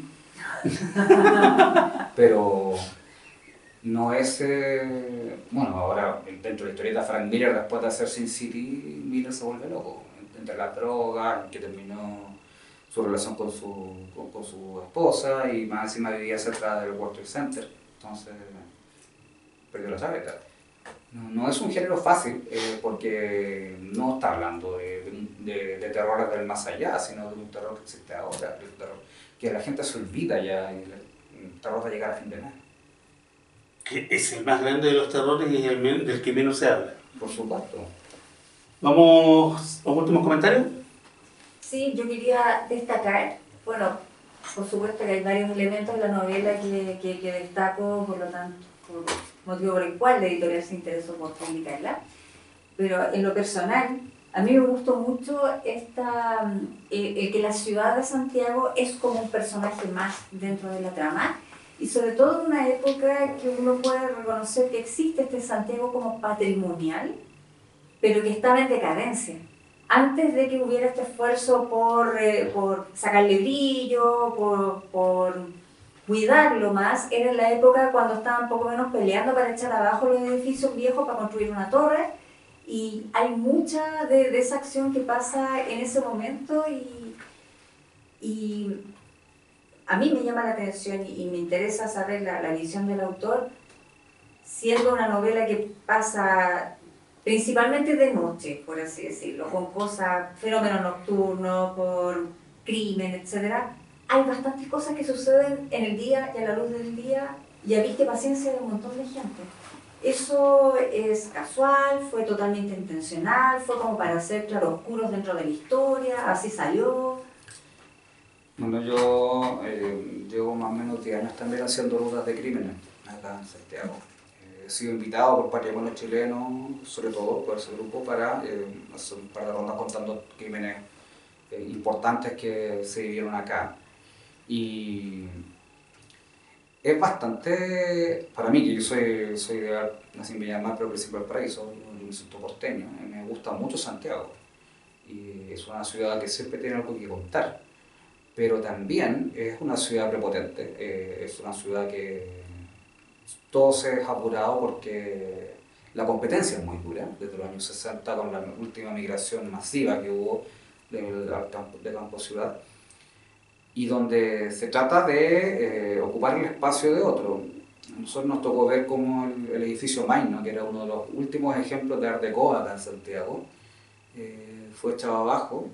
Pero no es... bueno, ahora dentro de la historieta Frank Miller, después de hacer Sin City, Miller se vuelve loco. Entre las drogas, que terminó su relación con su esposa y más encima vivía cerca del World Trade Center. Entonces perdió la tableta. No es un género fácil porque no está hablando de terrores del más allá, sino de un terror que existe ahora, un terror que la gente se olvida ya, y el terror de llegar a fin de mes. Que es el más grande de los terrores y del que menos se habla. Por supuesto. Vamos a últimos comentarios. Sí, yo quería destacar, bueno, por supuesto que hay varios elementos de la novela que destaco, por lo tanto, por motivo por el cual la editorial se interesó por publicarla, pero en lo personal, a mí me gustó mucho el que la ciudad de Santiago es como un personaje más dentro de la trama, y sobre todo en una época que uno puede reconocer que existe este Santiago como patrimonial, pero que estaba en decadencia. Antes de que hubiera este esfuerzo por sacarle brillo, por cuidarlo más, era en la época cuando estaban poco menos peleando para echar abajo los edificios viejos para construir una torre, y hay mucha de esa acción que pasa en ese momento, y a mí me llama la atención y me interesa saber la visión del autor, siendo una novela que pasa principalmente de noche, por así decirlo, con cosas, fenómenos nocturnos, por crimen, etc. Hay bastantes cosas que suceden en el día y a la luz del día, y a vista y paciencia de un montón de gente. Eso es casual, fue totalmente intencional, fue como para hacer claroscuros dentro de la historia, así salió. Bueno, yo llevo más o menos 10 años también haciendo rutas de crímenes acá en Santiago. He sido invitado por Patrimonio Chileno, sobre todo por ese grupo, para hacer un par de rondas contando crímenes importantes que se vivieron acá. Y es bastante, para mí, que yo soy de nací en Villamar, pero crecí en Valparaíso, un instituto porteño, me gusta mucho Santiago. Y es una ciudad que siempre tiene algo que contar, pero también es una ciudad prepotente, es una ciudad que todo se es apurado porque la competencia es muy dura, desde los años 60 con la última migración masiva que hubo de campo a ciudad, y donde se trata de ocupar el espacio de otro. A nosotros nos tocó ver cómo el edificio Maino, que era uno de los últimos ejemplos de Art Deco acá en Santiago, fue echado abajo,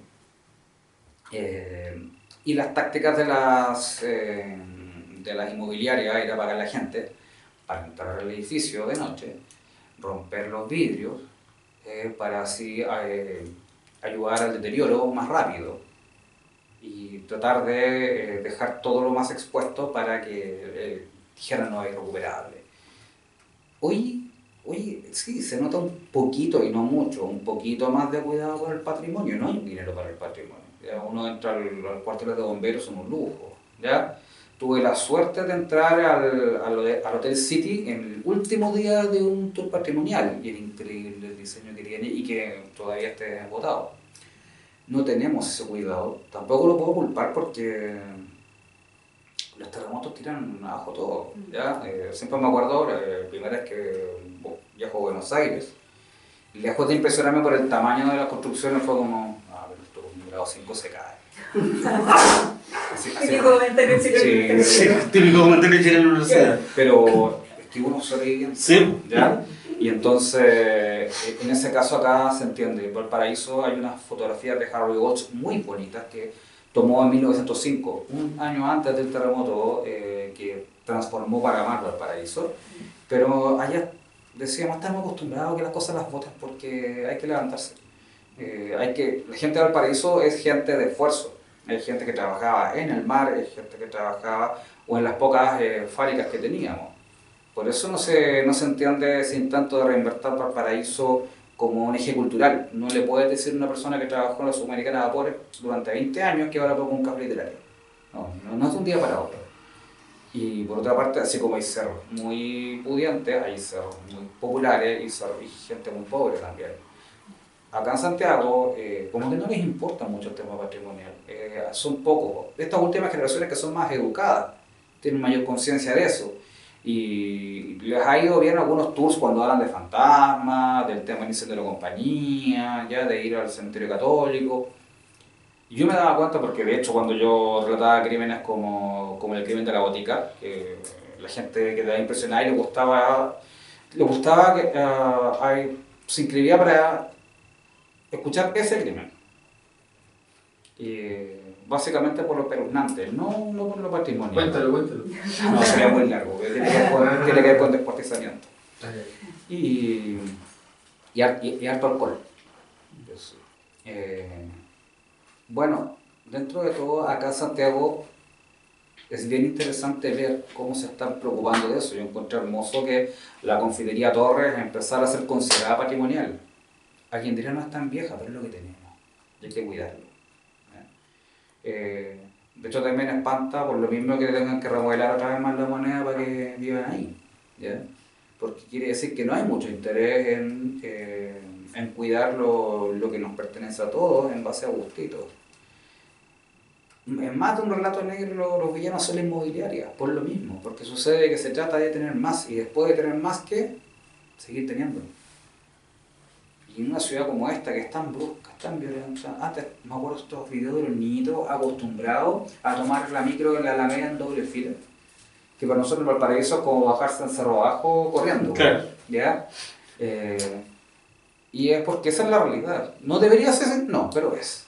y las tácticas de las inmobiliarias era pagar a la gente para entrar al edificio de noche, romper los vidrios, para así ayudar al deterioro más rápido y tratar de dejar todo lo más expuesto para que dijeran no es irrecuperable. Hoy sí, se nota un poquito, y no mucho, un poquito más de cuidado con el patrimonio. No hay dinero para el patrimonio. Ya uno entra al cuarteles de bomberos, son un lujo. ¿Ya? Tuve la suerte de entrar al Hotel City en el último día de un tour patrimonial, y era increíble el diseño que tiene y que todavía esté agotado. No tenemos ese cuidado, tampoco lo puedo culpar porque los terremotos tiran abajo todo. ¿Ya? Siempre me acuerdo, la primera vez que viajo a Buenos Aires, lejos de impresionarme por el tamaño de las construcciones, fue como, esto con un grado 5 se cae. Típico comentario chileno. Sí, típico comentario chileno en la universidad. Pero es que uno sobreviviente. Sí. ¿Ya? Y entonces, en ese caso acá se entiende. En Valparaíso hay unas fotografías de Harry Watts muy bonitas que tomó en 1905, un año antes del terremoto que transformó Paramar Valparaíso. Pero allá decíamos, estamos acostumbrados a que las cosas las boten porque hay que levantarse. La gente de Valparaíso es gente de esfuerzo. Hay gente que trabajaba en el mar, hay gente que trabajaba o en las pocas fábricas que teníamos. Por eso no se entiende ese intento de reinvertir Valparaíso como un eje cultural. No le puedes decir a una persona que trabajó en la Sudamericana de Vapores durante 20 años que ahora ponga un café literario. No es de un día para otro. Y por otra parte, así como hay cerros muy pudientes, hay cerros muy populares y gente muy pobre también. Acá en Santiago, como que no les importa mucho el tema patrimonial, son pocos. Estas últimas generaciones que son más educadas, tienen mayor conciencia de eso. Y les ha ido bien algunos tours cuando hablan de fantasmas, del tema inicial de la compañía, ya de ir al cementerio católico. Y yo me daba cuenta porque de hecho cuando yo relataba crímenes como el crimen de la botica, que la gente quedaba impresionada y le gustaba que se inscribía para escuchar ese crimen. Y básicamente por lo espeluznante, no por lo patrimonial. Cuéntalo. No, sería muy largo, tiene que ver con descuartizamiento. Y harto alcohol. Bueno, dentro de todo, acá en Santiago es bien interesante ver cómo se están preocupando de eso. Yo encontré hermoso que la confitería Torres empezara a ser considerada patrimonial. Aquí en Diria no es tan vieja, pero es lo que tenemos y hay que cuidarlo. De hecho, también espanta por lo mismo que tengan que remodelar otra vez más la moneda para que vivan ahí, ¿ya? Porque quiere decir que no hay mucho interés en cuidar lo que nos pertenece a todos en base a gustitos. En más de un relato negro, los villanos son inmobiliarias, por lo mismo, porque sucede que se trata de tener más y después de tener más que seguir teniendo. Y en una ciudad como esta, que es tan brusca, tan violenta, antes me acuerdo de estos videos de los niñitos acostumbrados a tomar la micro en la Alameda en doble fila, que para nosotros en Valparaíso es como bajarse en Cerro Abajo corriendo. Claro. ¿Ya? Y es porque esa es la realidad. No debería ser, no, pero es.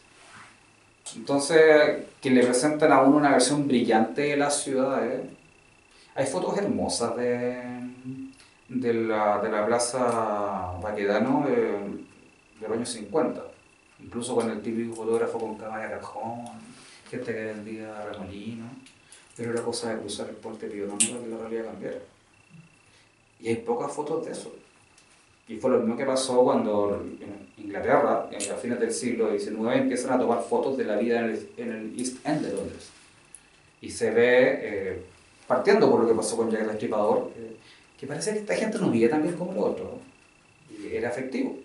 Entonces, que le presentan a uno una versión brillante de la ciudad, hay fotos hermosas de la plaza Baquedano de los años 50, incluso con el típico fotógrafo con cámara de cajón, gente que vendía remolino, pero era cosa de cruzar el puente Pío IX para que la realidad cambiara. Y hay pocas fotos de eso. Y fue lo mismo que pasó cuando en Inglaterra, a fines del siglo XIX, empiezan a tomar fotos de la vida en el East End de Londres. Y se ve, partiendo por lo que pasó con Jack el Destripador, que parece que esta gente no vive tan bien como los otros, ¿no? Y era efectivo.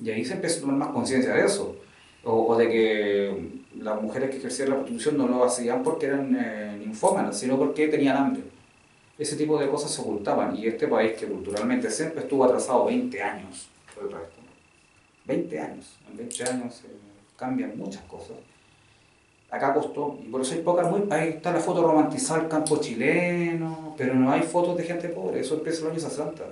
Y ahí se empezó a tomar más conciencia de eso. O de que las mujeres que ejercían la prostitución no lo hacían porque eran ninfómanas, sino porque tenían hambre. Ese tipo de cosas se ocultaban. Y este país, que culturalmente siempre estuvo atrasado 20 años por el resto. 20 años. En 20 años cambian muchas cosas. Acá costó, y por eso hay pocas, ahí está la foto romantizada del campo chileno, pero no hay fotos de gente pobre. Eso empieza en los años 60,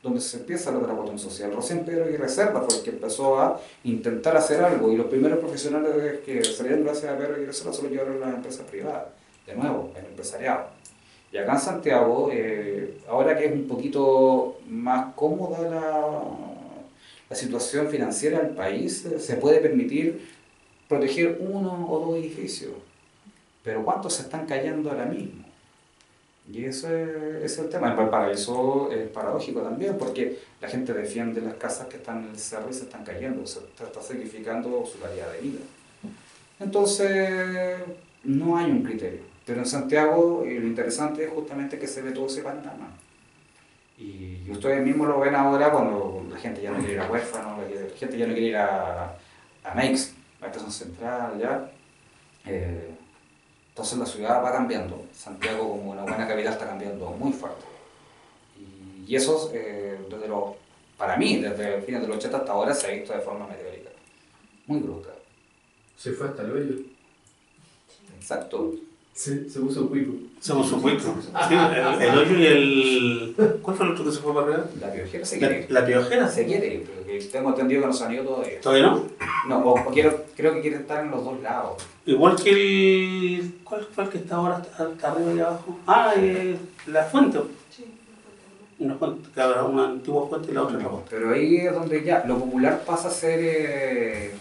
donde se empieza la otra social. Recién Pedro Aguirre Cerda fue el que empezó a intentar hacer algo, y los primeros profesionales que salieron gracias a Pedro Aguirre Cerda se lo llevaron a las empresas privadas, de nuevo, el empresariado. Y acá en Santiago, ahora que es un poquito más cómoda la situación financiera del país, se puede permitir proteger uno o dos edificios, pero ¿cuántos se están cayendo ahora mismo? Y ese es el tema. En Valparaíso es paradójico también, porque la gente defiende las casas que están en el cerro y se están cayendo, se está sacrificando su calidad de vida. Entonces, no hay un criterio. Pero en Santiago lo interesante es justamente que se ve todo ese panorama. Y ustedes mismos lo ven ahora cuando la gente ya no quiere ir a Huérfano, la gente ya no quiere ir a Meix, a la estación central, ¿ya? Entonces la ciudad va cambiando. Santiago, como una buena capital, está cambiando muy fuerte. Y eso, para mí, desde fines de los 80 hasta ahora, se ha visto de forma meteórica. Muy brutal. Se fue hasta el hoyo. Exacto. Se puso cuico. Se puso cuico. Sí, el hoyo y el... ¿Cuál fue el otro que se fue para arriba? La piojera se quiere. La piojera. Se quiere, porque tengo entendido que no se han ido todavía. ¿Todavía no? No, creo que quieren estar en los dos lados. Igual que el... ¿Cuál fue el que está ahora hasta arriba y abajo? La fuente. Sí, Una fuente, que habrá una antigua fuente y la otra no. Pero ahí es donde ya lo popular pasa a ser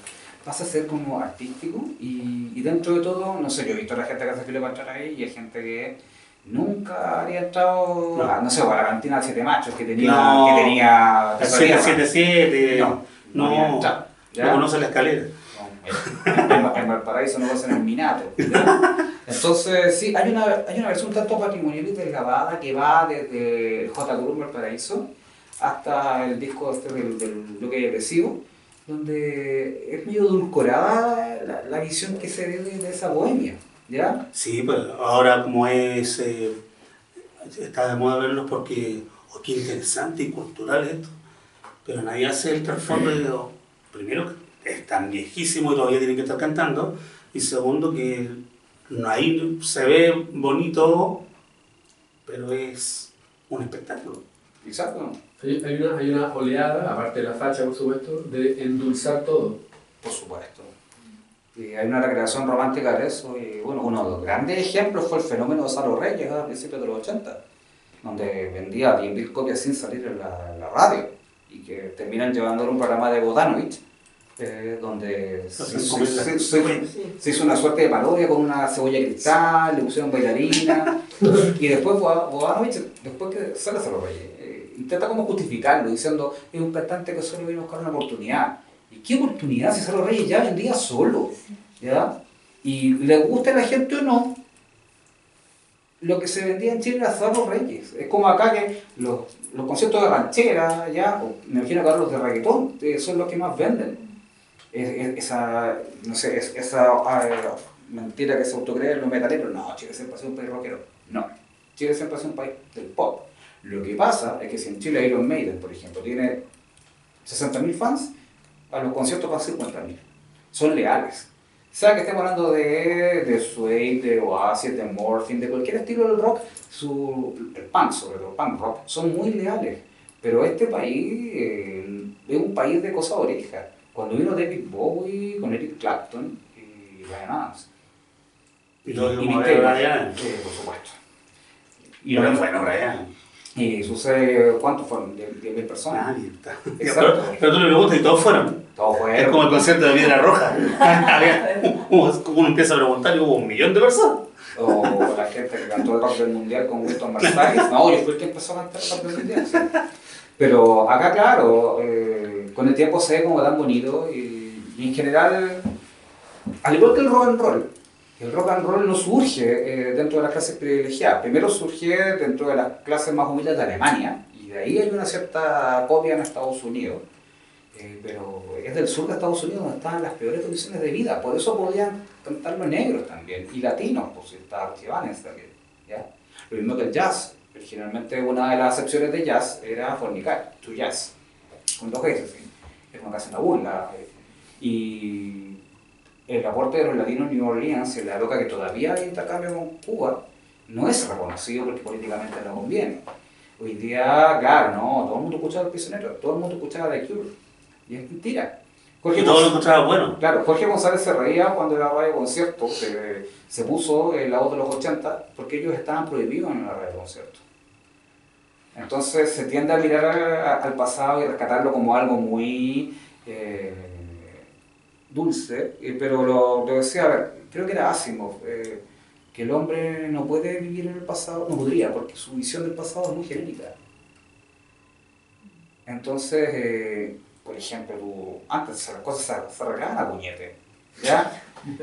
como artístico, y dentro de todo, no sé, yo he visto a la gente que hace filo para entrar ahí y hay gente nunca habría entrado, No. no sé, a la cantina de Siete Machos que tenía... No. que tenía El 777. no habría No. entrado, ¿ya? No conoce la escalera. En Valparaíso no pasa en el Minato. ¿Ya? Entonces, sí, hay una versión un tanto patrimonial y deslavada que va desde el J. Cruz Valparaíso hasta el disco este del bloque depresivo, donde es medio edulcorada la visión que se ve de esa bohemia. ¿Ya? Sí, pues ahora como es, está de moda verlos porque, oh, qué interesante y cultural esto, pero nadie hace el trasfondo de, primero, que es tan viejísimo y todavía tienen que estar cantando, y segundo, que ahí se ve bonito, pero es un espectáculo. Exacto. Hay una oleada, aparte de la facha, por supuesto, de endulzar todo. Por supuesto. Y hay una recreación romántica de eso, y bueno, uno de los grandes ejemplos fue el fenómeno de Salo Reyes a principios de los 80, donde vendía 10.000 copias sin salir en la radio, y que terminan llevándolo a un programa de Bodanovich, donde se hizo una suerte de parodia con una cebolla cristal, le pusieron bailarina, y después Bodanovich, después que sale Salo Reyes, intenta como justificarlo, diciendo, es un cantante que solo vino a buscar una oportunidad. ¿Y qué oportunidad si Salo Reyes ya vendía solo? ¿Ya? Y le guste a la gente o no, lo que se vendía en Chile era Salo Reyes. Es como acá que los conciertos de ranchera, ¿ya? O, me imagino que ahora los de reggaetón son los que más venden. Esa mentira que se autocreen los metaleros. No, Chile siempre ha sido un país rockero. No, Chile siempre ha sido un país del pop. Lo que pasa es que si en Chile Iron Maiden, por ejemplo, tiene 60.000 fans, a los conciertos van 50.000. Son leales. Sea que estemos hablando de Suede, de Oasis, de Morphine, de cualquier estilo del rock, el punk sobre todo, el punk rock, son muy leales. Pero este país es un país de cosas orejas. Cuando vino David Bowie con Eric Clapton y Bryan Adams. Y todo y como Mick Taylor, Brian. por supuesto. Y no es bueno, Brian. Y sucede, ¿cuántos fueron? 10.000 personas. Nadie está. Exacto. Pero tú le preguntas y todos fueron. Todo fue. Es como el concierto de Piedra Roja. Uno empieza a preguntar y hubo 1 millón de personas. O la gente que cantó el rock del mundial con Winston Marsalis. No, yo fui el que empezó a cantar el rock del mundial. Sí. Pero acá, claro, con el tiempo se ve como tan bonito y en general, al igual que el rock and roll no surge dentro de las clases privilegiadas. Primero surge dentro de las clases más humildes de Alemania y de ahí hay una cierta copia en Estados Unidos. Pero es del sur de Estados Unidos donde estaban las peores condiciones de vida, por eso podían cantar los negros también, y latinos, pues estaba Chivanes también, ¿ya? Lo mismo que el jazz, originalmente una de las excepciones de jazz era fornicar, to jazz, con 2 veces, ¿sí? Es una casi una burla, y el aporte de los latinos en New Orleans, en la época que todavía hay intercambio con Cuba, no es reconocido porque políticamente no conviene. Hoy día, claro, no, todo el mundo escuchaba a Los Prisioneros, todo el mundo escuchaba a The Cure. Y es mentira. Y todo lo encontraba bueno. Claro, Jorge González se reía cuando la radio concierto se puso en la voz de los 80 porque ellos estaban prohibidos en la radio concierto. Entonces se tiende a mirar al pasado y rescatarlo como algo muy dulce, pero lo decía, a ver, creo que era Asimov, que el hombre no puede vivir en el pasado, no podría, porque su visión del pasado es muy genérica. Entonces, por ejemplo, antes las cosas se arreglaban a puñete, ¿ya? Me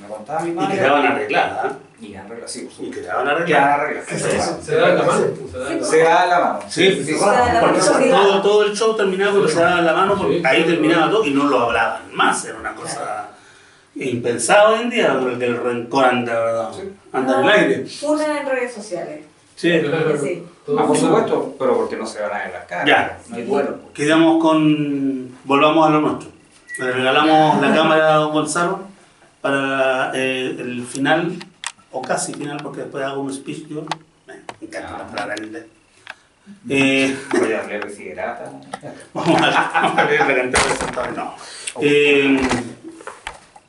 contaba mi madre. Y quedaban arregladas. Y arregladas, sí, por Y supuesto. quedaban Quedaban arregladas. arregladas. Se da la mano. Se da la mano. Sí, sí. porque todo el show terminaba cuando se daban la mano, porque ahí terminaba todo y no lo hablaban más. Era una cosa impensada hoy en día, porque el rencor anda en el aire. Una en redes sociales. Sí. Sí. Por supuesto, pero porque no se van a ver las caras. Ya. No hay duelo. Quedamos con. Volvamos a lo nuestro. Le regalamos la cámara a don Gonzalo para el final, o casi final, porque después hago un speech yo. Me encanta la palabra en inglés. Voy a leer desiderata. Vamos a leer la cantidad de centavos. No.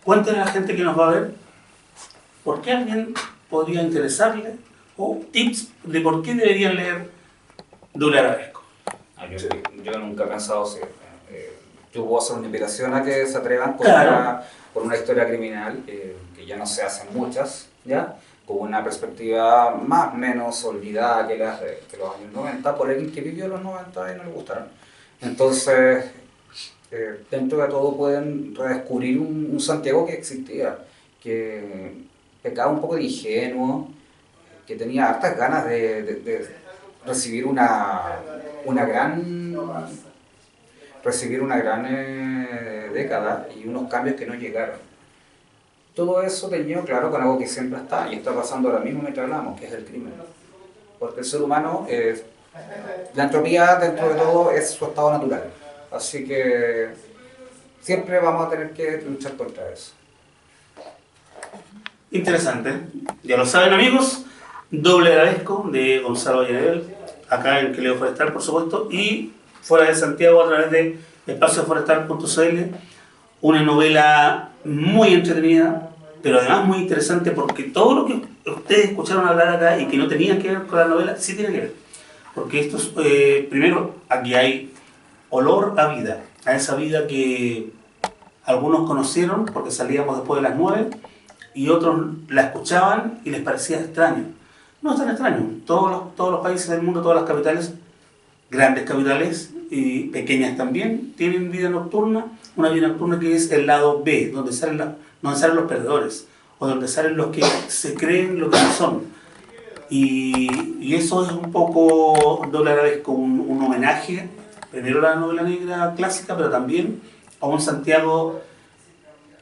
Cuéntenle a la gente que nos va a ver por qué a alguien podría interesarle o tips de por qué deberían leer Doble Arabesco. Yo nunca he pensado si yo puedo hacer una invitación a que se atrevan Claro. por una historia criminal, que ya no se hacen muchas, ¿ya? con una perspectiva más o menos olvidada que que los años 90, por alguien que vivió los 90 y no le gustaron. Entonces, dentro de todo pueden redescubrir un Santiago que existía, que pecaba un poco de ingenuo, que tenía hartas ganas de recibir una gran década y unos cambios que no llegaron. Todo eso teñido, claro, con algo que siempre está y está pasando ahora mismo mientras hablamos, que es el crimen. Porque el ser humano, la entropía dentro de todo es su estado natural. Así que siempre vamos a tener que luchar contra eso. Interesante. Ya lo saben, amigos. Doble Agradezco de Gonzalo Llanedel, acá en Quileo Forestal, por supuesto, y fuera de Santiago a través de espacioforestal.cl. Una novela muy entretenida, pero además muy interesante porque todo lo que ustedes escucharon hablar acá y que no tenía que ver con la novela, sí tiene que ver. Porque esto es, primero, aquí hay olor a vida, a esa vida que algunos conocieron porque salíamos después de las 9 y otros la escuchaban y les parecía extraño. No es tan extraño. Todos los países del mundo, todas las capitales, grandes capitales y pequeñas también, tienen vida nocturna, una vida nocturna que es el lado B, donde salen los perdedores, o donde salen los que se creen lo que no son. Y eso es un poco, Doble Agradezco, un homenaje, primero a la novela negra clásica, pero también a un Santiago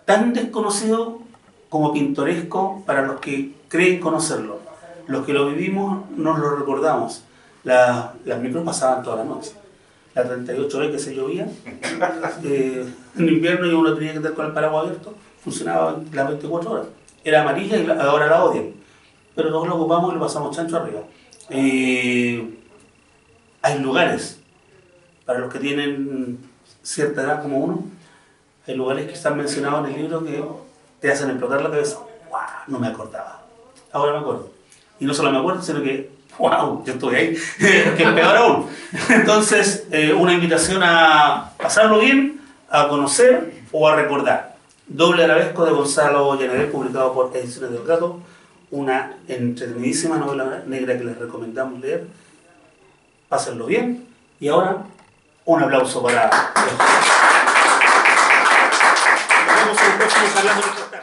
tan desconocido como pintoresco para los que creen conocerlo. Los que lo vivimos nos lo recordamos. Las micros pasaban toda la noche. La 38B que se llovía, en invierno y uno tenía que andar con el paraguas abierto, funcionaba las 24 horas. Era amarilla y ahora la odian. Pero nosotros lo ocupamos y lo pasamos chancho arriba. Hay lugares, para los que tienen cierta edad como uno, hay lugares que están mencionados en el libro que te hacen explotar la cabeza. ¡Wow! No me acordaba. Ahora me acuerdo. Y no solo me acuerdo, sino que ¡wow! Yo estoy ahí, que es peor aún. Entonces, una invitación a pasarlo bien, a conocer o a recordar. Doble Arabesco de Gonzalo Llanedel, publicado por Ediciones del Gato. Una entretenidísima novela negra que les recomendamos leer. Pásenlo bien. Y ahora, un aplauso para... Nos vemos en el próximo Hablando de